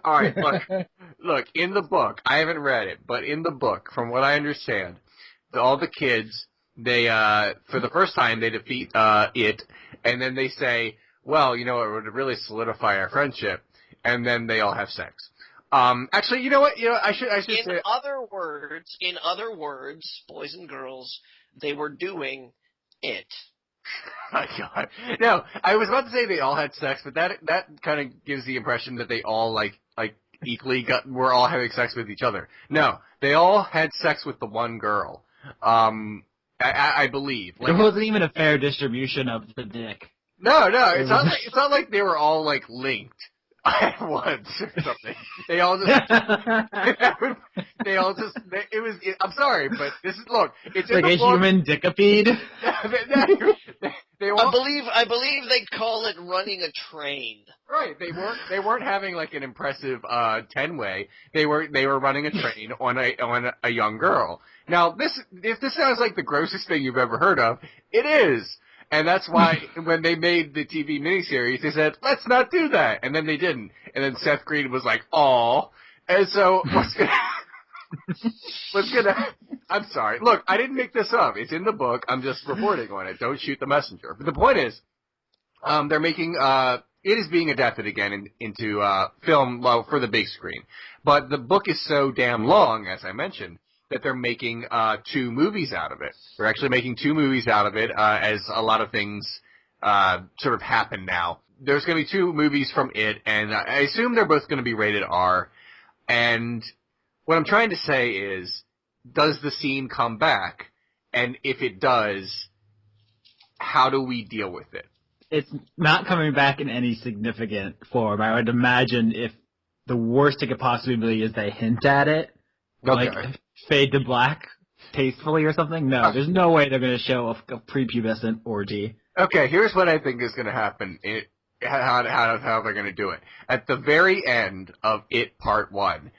Speaker 1: All right, look. In the book, I haven't read it, but in the book, from what I understand, all the kids, they for the first time they defeat it, and then they say, well, it would really solidify our friendship, and then they all have sex. Actually, you know what? I should say.
Speaker 3: In other words, boys and girls, they were doing it.
Speaker 1: My God. No, I was about to say they all had sex, but that kind of gives the impression that they all like equally were all having sex with each other. No, they all had sex with the one girl. I believe.
Speaker 2: There wasn't even a fair distribution of the dick.
Speaker 1: No, it's not like they were all like linked at once or something. They all just, I'm sorry, but it's
Speaker 2: like a human dickipede.
Speaker 3: I believe they call it running a train.
Speaker 1: Right, they weren't having like an impressive 10-way. They were running a train on a young girl. Now, if this sounds like the grossest thing you've ever heard of, it is. And that's why when they made the TV miniseries, they said, let's not do that. And then they didn't. And then Seth Green was like, aw. And so, I'm sorry. Look, I didn't make this up. It's in the book. I'm just reporting on it. Don't shoot the messenger. But the point is, they're making, it is being adapted again into film, well, for the big screen. But the book is so damn long, as I mentioned, that they're making 2 movies out of it. They're actually making 2 movies out of it, as a lot of things sort of happen now. There's going to be 2 movies from it, and I assume they're both going to be rated R. And what I'm trying to say is, does the scene come back? And if it does, how do we deal with it?
Speaker 2: It's not coming back in any significant form. I would imagine if the worst it could possibly be is they hint at it.
Speaker 1: Okay.
Speaker 2: Like, fade to black tastefully or something? No, there's no way they're going to show a prepubescent orgy.
Speaker 1: Okay, here's what I think is going to happen. How they're going to do it. At the very end of It Part 1,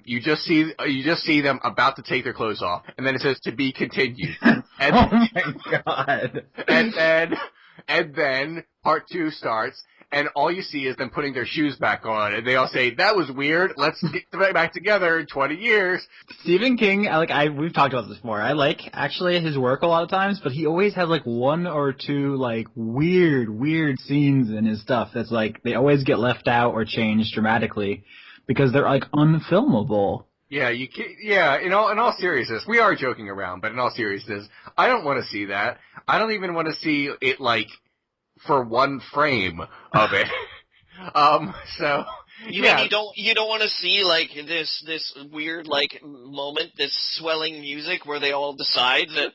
Speaker 1: you just see them about to take their clothes off, and then it says to be continued. And,
Speaker 2: oh my God.
Speaker 1: And then Part 2 starts, and all you see is them putting their shoes back on, and they all say, that was weird, let's get back together in 20 years.
Speaker 2: Stephen King, we've talked about this before, I like, actually, his work a lot of times, but he always has, 1 or 2, weird scenes in his stuff that's, they always get left out or changed dramatically, because they're, unfilmable.
Speaker 1: Yeah, in all seriousness, we are joking around, but in all seriousness, I don't want to see that. I don't even want to see it, for 1 frame of it. So
Speaker 3: you mean you don't want to see this weird moment, this swelling music where they all decide that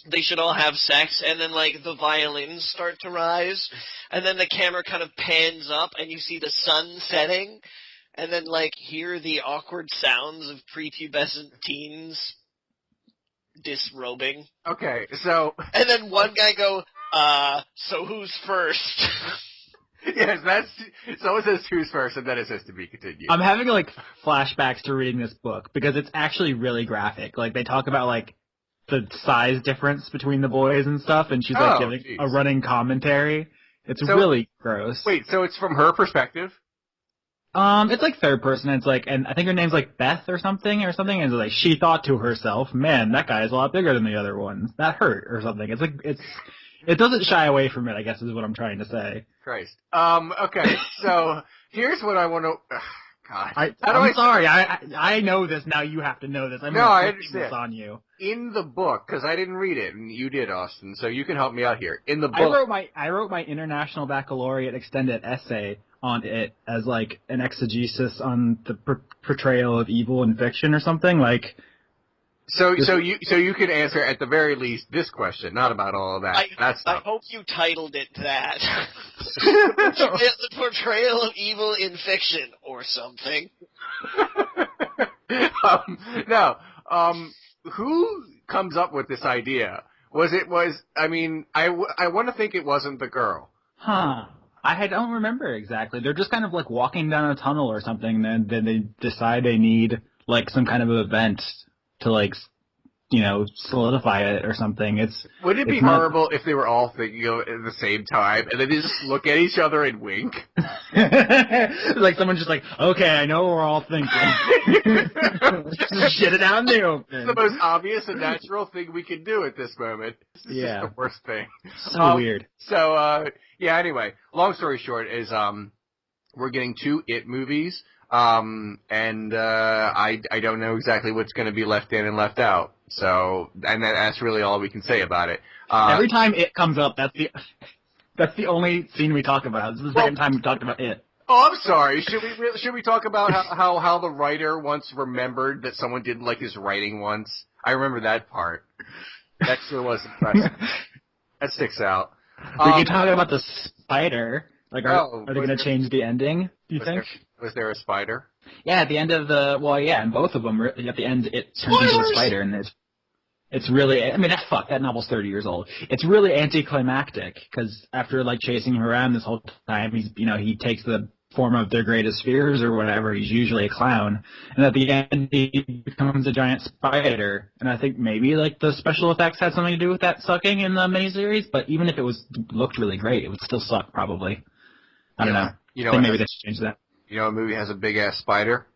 Speaker 3: they should all have sex, and then the violins start to rise, and then the camera kind of pans up and you see the sun setting, and then hear the awkward sounds of prepubescent teens disrobing.
Speaker 1: Okay, so
Speaker 3: and then one guy go, so who's first?
Speaker 1: Yes, someone says who's first, and then it says to be continued.
Speaker 2: I'm having flashbacks to reading this book because it's actually really graphic. They talk about the size difference between the boys and stuff, and she's giving a running commentary. It's really gross.
Speaker 1: Wait, so it's from her perspective?
Speaker 2: It's third person. It's and I think her name's Beth or something, and it's she thought to herself, man, that guy is a lot bigger than the other ones. That hurt or something. It doesn't shy away from it, I guess, is what I'm trying to say.
Speaker 1: Christ. Okay, so here's what I want to... God.
Speaker 2: I'm sorry. I know this. Now you have to know this.
Speaker 1: I understand.
Speaker 2: This on you.
Speaker 1: In the book, because I didn't read it, and you did, Austin, so you can help me out here. In the book...
Speaker 2: I wrote my International Baccalaureate extended essay on it as, an exegesis on the portrayal of evil in fiction or something,
Speaker 1: So you can answer at the very least this question, not about all of that.
Speaker 3: I hope you titled it that. The portrayal of evil in fiction or something.
Speaker 1: Who comes up with this idea? I want to think it wasn't the girl.
Speaker 2: Huh. I don't remember exactly. They're just kind of like walking down a tunnel or something, and then they decide they need like some kind of event to like, solidify it or something.
Speaker 1: Wouldn't it be horrible if they were all thinking at the same time, and then they just look at each other and wink?
Speaker 2: Like someone's just like, okay, I know what we're all thinking. Just shit it out in the open.
Speaker 1: It's the most obvious and natural thing we can do at this moment. It's just the worst thing.
Speaker 2: So weird.
Speaker 1: So, anyway, long story short is, we're getting 2 It movies, and I don't know exactly what's going to be left in and left out. So, and that's really all we can say about it.
Speaker 2: Every time It comes up, that's the only scene we talk about. This is the second time we talked about It.
Speaker 1: Oh, I'm sorry. Should we talk about how the writer once remembered that someone didn't like his writing once? I remember that part. That sure was impressive. That sticks out.
Speaker 2: We can talk about the spider. Like, are they going to change the ending, do you think?
Speaker 1: Was there a spider?
Speaker 2: Yeah, at the end of in both of them, at the end, it turns into a spider, and it's really, that novel's 30 years old. It's really anticlimactic, because after, like, chasing him around this whole time, he takes the form of their greatest fears or whatever. He's usually a clown. And at the end, he becomes a giant spider. And I think maybe, like, the special effects had something to do with that sucking in the miniseries, but even if it looked really great, it would still suck, probably. I don't know. I think maybe they should change that.
Speaker 1: You know, a movie has a big-ass spider?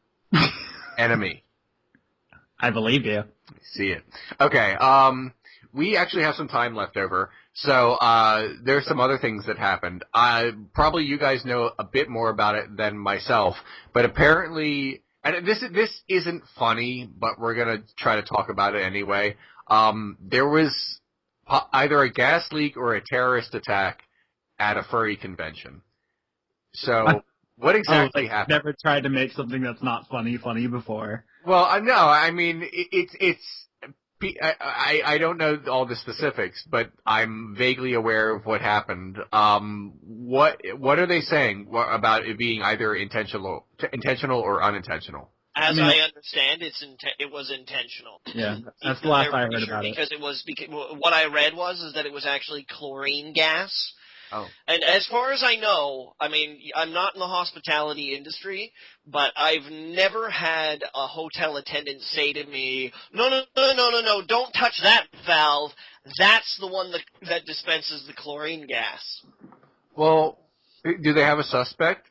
Speaker 1: Enemy.
Speaker 2: I believe you.
Speaker 1: See it. Okay, we actually have some time left over, so there's some other things that happened. Probably you guys know a bit more about it than myself, but apparently, and this isn't funny, but we're going to try to talk about it anyway. There was either a gas leak or a terrorist attack at a furry convention. So, what exactly happened?
Speaker 2: Never tried to make something that's not funny before.
Speaker 1: Well, no, I mean, I don't know all the specifics, but I'm vaguely aware of what happened. What are they saying about it being either intentional or unintentional?
Speaker 3: As I understand, it was intentional.
Speaker 2: Yeah, that's the last I heard about it.
Speaker 3: Because what I read was that it was actually chlorine gas.
Speaker 1: Oh.
Speaker 3: And as far as I know, I'm not in the hospitality industry, but I've never had a hotel attendant say to me, no, don't touch that valve. That's the one that dispenses the chlorine gas.
Speaker 1: Well, do they have a suspect?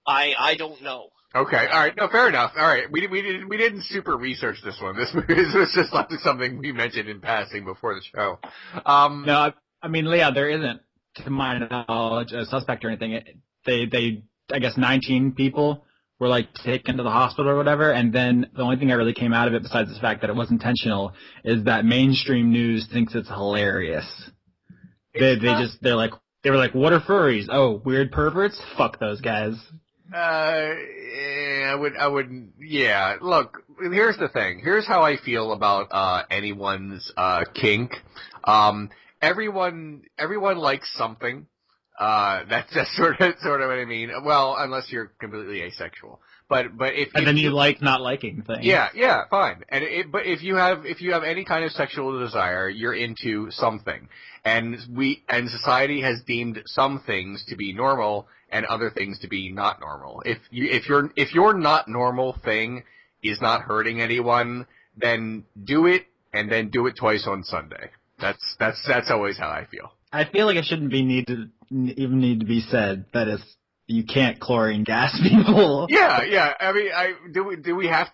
Speaker 3: I don't know.
Speaker 1: Okay, all right, no, fair enough. All right, we didn't super research this one. This was just like something we mentioned in passing before the show.
Speaker 2: No, Leah, there isn't, to my knowledge, a suspect or anything. They I guess 19 people were like taken to the hospital or whatever, and then the only thing that really came out of it, besides the fact that it was intentional, is that mainstream news thinks it's hilarious. They were like, what are furries? Oh, weird perverts? Fuck those guys.
Speaker 1: I would, yeah. Look, here's the thing. Here's how I feel about, anyone's, kink. Everyone likes something. That's sort of what I mean. Well, unless you're completely asexual. But if
Speaker 2: then you like not liking things.
Speaker 1: Yeah, fine. But if you have any kind of sexual desire, you're into something. And society has deemed some things to be normal and other things to be not normal. If your not normal thing is not hurting anyone, then do it, and then do it twice on Sunday. That's always how I feel.
Speaker 2: I feel like it shouldn't even need to be said that you can't chlorine gas people.
Speaker 1: Yeah. I mean, do we have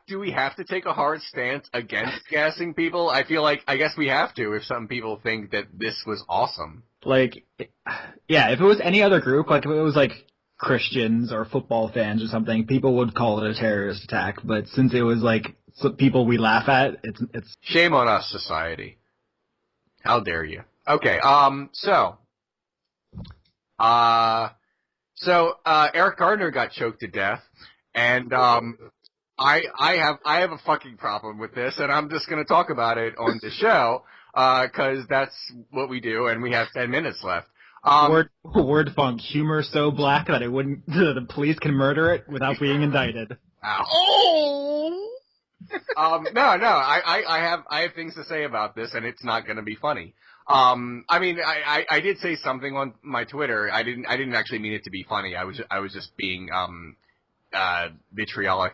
Speaker 1: to take a hard stance against gassing people? I guess we have to if some people think that this was awesome.
Speaker 2: Like, yeah, if it was any other group, like if it was like Christians or football fans or something, people would call it a terrorist attack. But since it was like people we laugh at, it's
Speaker 1: shame on us, society. How dare you? Okay, so Eric Garner got choked to death, and I have a fucking problem with this, and I'm just gonna talk about it on the show, 'cause that's what we do, and we have 10 minutes left.
Speaker 2: Word funk, humor so black that the police can murder it without being indicted.
Speaker 1: Ow.
Speaker 3: Oh!
Speaker 1: No, I have things to say about this, and it's not gonna be funny. I mean, I did say something on my Twitter. I didn't actually mean it to be funny. I was just being vitriolic.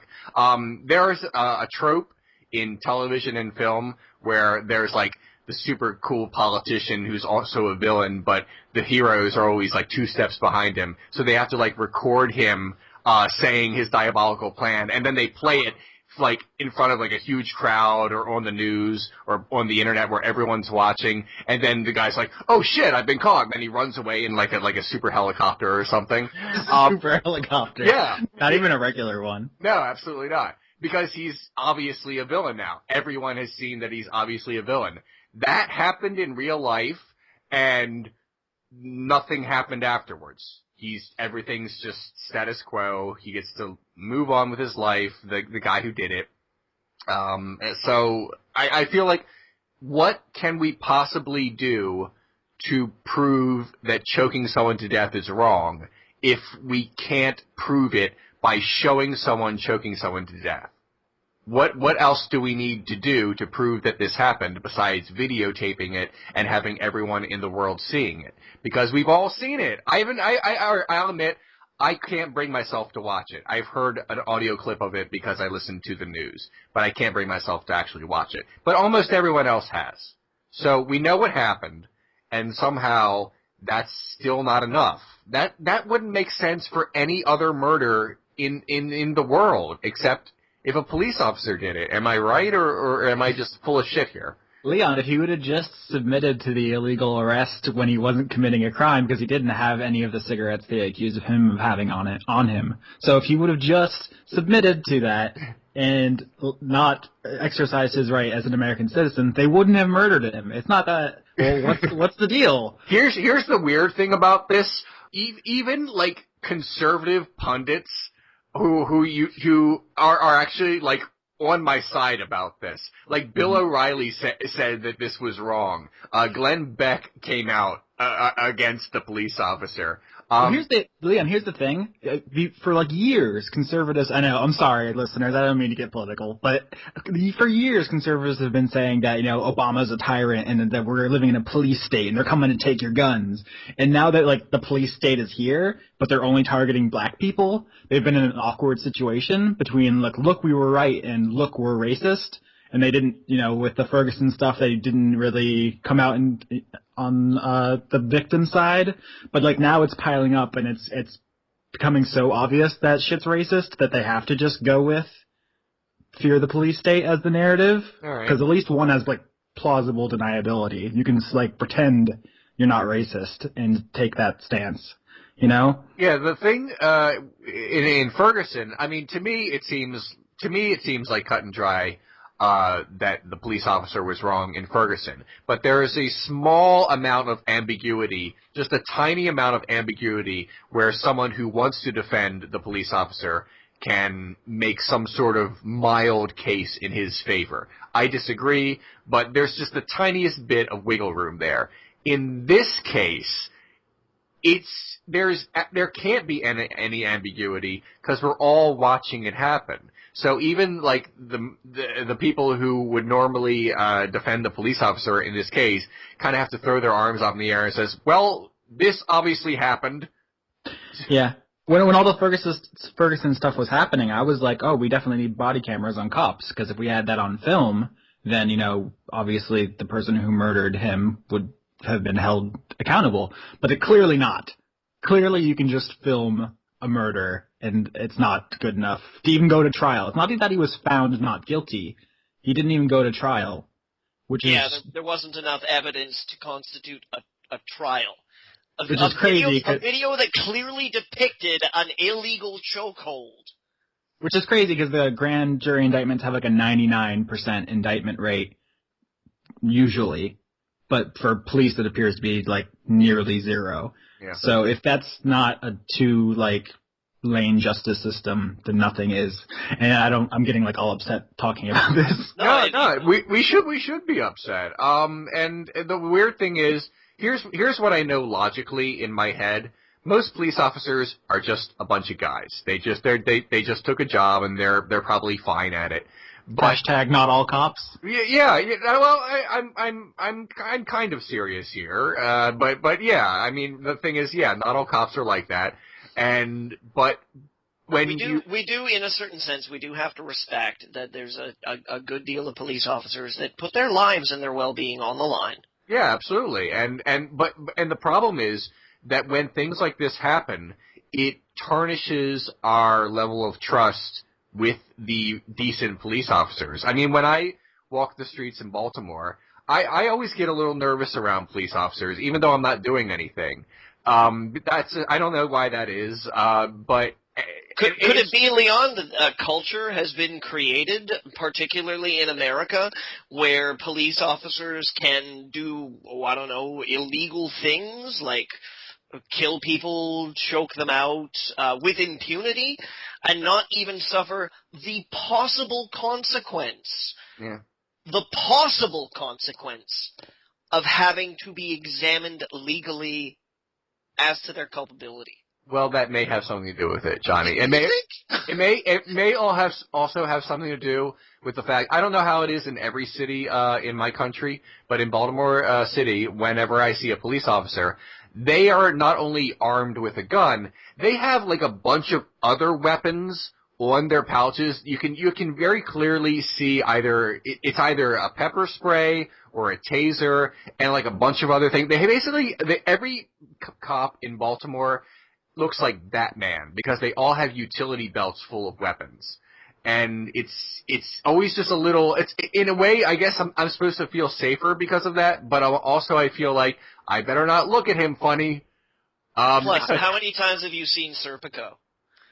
Speaker 1: There's a trope in television and film where there's like the super cool politician who's also a villain, but the heroes are always like 2 steps behind him. So they have to like record him saying his diabolical plan, and then they play it like in front of like a huge crowd or on the news or on the internet where everyone's watching, and then the guy's like, "Oh shit, I've been caught," and then he runs away in like a super helicopter or something.
Speaker 2: Super helicopter.
Speaker 1: Yeah.
Speaker 2: Not even a regular one.
Speaker 1: No, absolutely not. Because he's obviously a villain now. Everyone has seen that he's obviously a villain. That happened in real life, and nothing happened afterwards. Everything's just status quo. He gets to move on with his life, the guy who did it. So I feel like, what can we possibly do to prove that choking someone to death is wrong if we can't prove it by showing someone choking someone to death? What else do we need to do to prove that this happened besides videotaping it and having everyone in the world seeing it? Because we've all seen it. I'll admit, I can't bring myself to watch it. I've heard an audio clip of it because I listened to the news, but I can't bring myself to actually watch it. But almost everyone else has. So we know what happened, and somehow that's still not enough. That wouldn't make sense for any other murder in the world, except if a police officer did it. Am I right, or am I just full of shit here?
Speaker 2: Leon, if he would have just submitted to the illegal arrest when he wasn't committing a crime, because he didn't have any of the cigarettes they accused of him of having on him. So if he would have just submitted to that and not exercised his right as an American citizen, they wouldn't have murdered him. It's not that, well, what's the deal?
Speaker 1: Here's the weird thing about this. Even like conservative pundits who are actually like on my side about this. Like Bill O'Reilly said that this was wrong. Glenn Beck came out against the police officer.
Speaker 2: Here's the thing. For like years, conservatives, I know, I'm sorry, listeners, I don't mean to get political, but for years, conservatives have been saying that, Obama's a tyrant and that we're living in a police state and they're coming to take your guns. And now that, like, the police state is here, but they're only targeting black people, they've been in an awkward situation between, like, look, we were right and look, we're racist. And they didn't, with the Ferguson stuff, they didn't really come out on the victim side. But like now it's piling up and it's becoming so obvious that shit's racist that they have to just go with fear the police state as the narrative. Because at least one has like plausible deniability. You can like pretend you're not racist and take that stance. Yeah,
Speaker 1: the thing in Ferguson, I mean, to me it seems like cut and dry. That the police officer was wrong in Ferguson. But there is a small amount of ambiguity, just a tiny amount of ambiguity, where someone who wants to defend the police officer can make some sort of mild case in his favor. I disagree, but there's just the tiniest bit of wiggle room there. In this case, there can't be any ambiguity because we're all watching it happen. So even like the people who would normally defend the police officer in this case kind of have to throw their arms up in the air and says, "Well, this obviously happened."
Speaker 2: Yeah. When all the Ferguson stuff was happening, I was like, "Oh, we definitely need body cameras on cops because if we had that on film, then obviously the person who murdered him would have been held accountable." But it clearly not. Clearly, you can just film a murder, and it's not good enough to even go to trial. It's not that he was found not guilty. He didn't even go to trial,
Speaker 3: there wasn't enough evidence to constitute a trial.
Speaker 2: Which is crazy.
Speaker 3: A video that clearly depicted an illegal chokehold.
Speaker 2: Which is crazy because the grand jury indictments have like a 99% indictment rate, usually. But for police, it appears to be like nearly zero. Yeah. So if that's not a lane justice system, then nothing is. And I'm getting like all upset talking about this.
Speaker 1: No, we should be upset. And the weird thing is, here's what I know logically in my head. Most police officers are just a bunch of guys. They just took a job and they're probably fine at it. But
Speaker 2: Hashtag not all cops.
Speaker 1: yeah. Well, I'm kind of serious here. But yeah. I mean, the thing is, yeah, not all cops are like that. But when
Speaker 3: we do, in a certain sense, we do have to respect that there's a good deal of police officers that put their lives and their well-being on the line.
Speaker 1: Yeah, absolutely. And the problem is that when things like this happen, it tarnishes our level of trust with the decent police officers. I mean, when I walk the streets in Baltimore, I always get a little nervous around police officers, even though I'm not doing anything. I don't know why that is, but
Speaker 3: could it be, Leon, that a culture has been created, particularly in America, where police officers can do, I don't know, illegal things like kill people, choke them out with impunity, and not even suffer the possible consequence.
Speaker 1: Yeah.
Speaker 3: The possible consequence of having to be examined legally as to their culpability.
Speaker 1: Well, that may have something to do with it, Johnny. It may also have something to do with the fact, I don't know how it is in every city in my country, but in Baltimore City, whenever I see a police officer, they are not only armed with a gun, they have like a bunch of other weapons on their pouches. You can very clearly see it's either a pepper spray or a taser and like a bunch of other things. Every cop in Baltimore looks like Batman because they all have utility belts full of weapons. And it's always just a little, it's in a way, I guess I'm supposed to feel safer because of that, but also I feel like I better not look at him funny.
Speaker 3: Plus, how many times have you seen Serpico?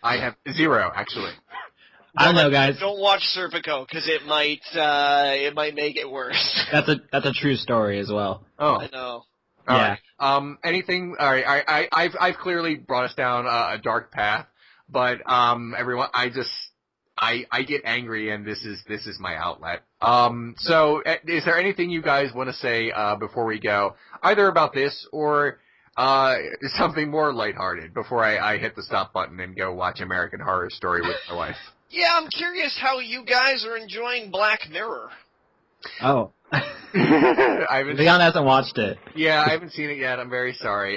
Speaker 1: I have 0, actually.
Speaker 2: I don't know, guys.
Speaker 3: Don't watch Serpico because it might make it worse.
Speaker 2: That's a true story as well.
Speaker 1: Oh,
Speaker 3: I know.
Speaker 1: All
Speaker 2: yeah.
Speaker 1: right. Anything? All right. I've clearly brought us down a dark path, but everyone, I get angry, and this is my outlet. So is there anything you guys want to say before we go, either about this or something more lighthearted before I hit the stop button and go watch American Horror Story with my wife?
Speaker 3: Yeah, I'm curious how you guys are enjoying Black Mirror.
Speaker 2: Oh.
Speaker 1: Leon
Speaker 2: hasn't watched it.
Speaker 1: Yeah, I haven't seen it yet. I'm very sorry.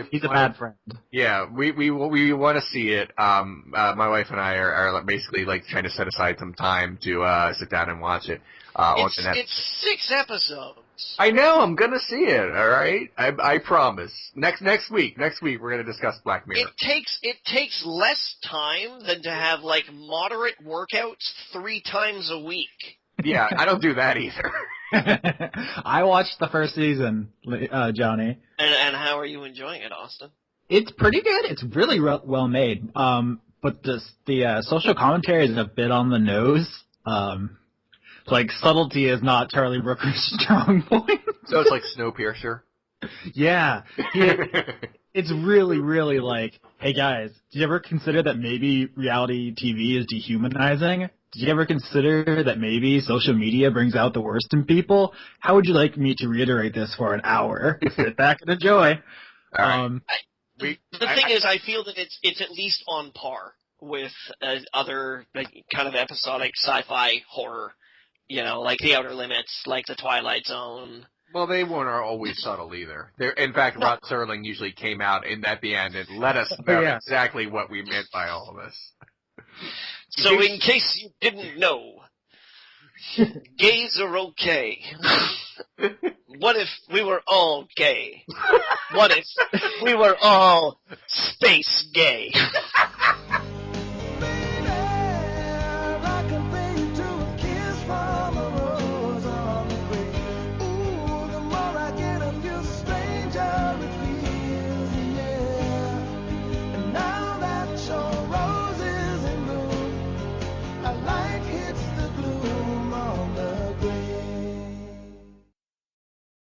Speaker 2: He's a bad friend.
Speaker 1: Yeah, we want to see it. My wife and I are basically like trying to set aside some time to sit down and watch it.
Speaker 3: It's 6 episodes.
Speaker 1: I know. I'm gonna see it. All right. I promise. Next week we're gonna discuss Black Mirror.
Speaker 3: It takes less time than to have like moderate workouts 3 times a week.
Speaker 1: Yeah, I don't do that either.
Speaker 2: I watched the first season, Johnny.
Speaker 3: And how are you enjoying it, Austin?
Speaker 2: It's pretty good. It's really well made. But the social commentary is a bit on the nose. Like subtlety is not Charlie Brooker's strong point.
Speaker 1: So it's like Snowpiercer.
Speaker 2: Yeah. It's really, really like, hey guys, did you ever consider that maybe reality TV is dehumanizing? Did you ever consider that maybe social media brings out the worst in people? How would you like me to reiterate this for an hour? Sit back and enjoy.
Speaker 3: The thing is, I feel that it's at least on par with other kind of episodic sci-fi horror, like The Outer Limits, like The Twilight Zone.
Speaker 1: Well, they weren't always subtle either. In fact, Rod Serling usually came out at the end and let us know exactly what we meant by all of this.
Speaker 3: So in case you didn't know, gays are okay. What if we were all gay? What if we were all space gay?